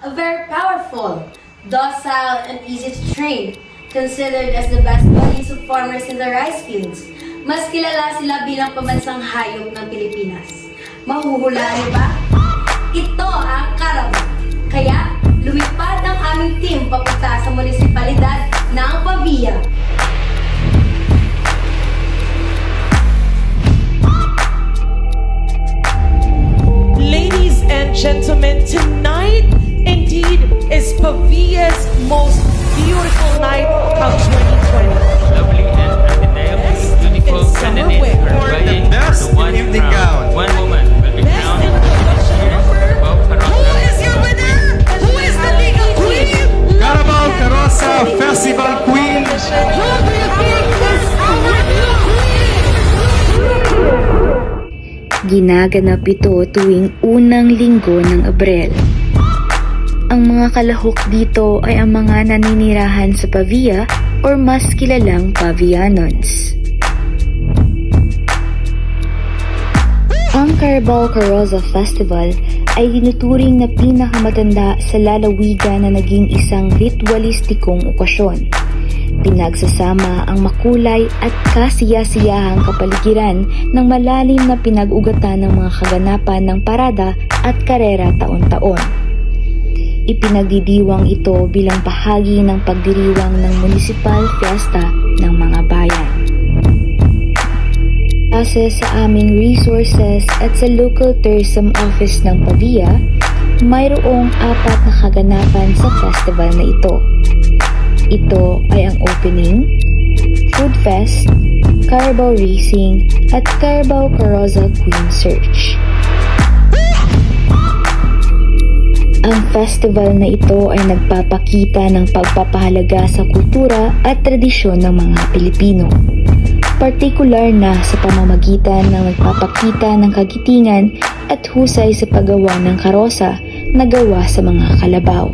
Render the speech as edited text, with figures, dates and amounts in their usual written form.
a very powerful, docile, and easy to train, considered as the best buddies of farmers in the rice fields. Mas kilala sila bilang pambansang hayop ng Pilipinas. Mahuhulaan ba? Ito ang Carabao. Kaya, lumipad ang aming team papunta sa munisipalidad ng Pavia. Ladies and gentlemen, tonight indeed is Pavia's most beautiful night of 2020. Lovely and undeniably beautiful summer candidates wear. are vying Best for one in evening crown. gown. One woman will be Best crowned in production number. Bob Carosa. is your winner? Who is the legal queen? Carabao Carosa Festival Queen. Who do you think is our new Ginaganap ito tuwing unang linggo ng Abril. Ang mga kalahok dito ay ang mga naninirahan sa Pavia or mas kilalang Pavianons. Ang Carabao Carosa Festival ay tinuturing na pinakamatanda sa lalawigan na naging isang ritualistikong okasyon. Pinagsasama ang makulay at kasiya-siyahang kapaligiran ng malalim na pinag-ugatan ng mga kaganapan ng parada at karera taon-taon. Ipinagdidiwang ito bilang bahagi ng pagdiriwang ng municipal fiesta ng mga bayan. Base sa aming resources at sa local tourism office ng Pavia, mayroong 4 na kaganapan sa festival na ito. Ito ay ang opening, food fest, Carabao Racing at Carabao Carosa Queen Search. Ang festival na ito ay nagpapakita ng pagpapahalaga sa kultura at tradisyon ng mga Pilipino. Partikular na sa pamamagitan ng nagpapakita ng kagitingan at husay sa paggawa ng karosa na gawa sa mga kalabaw.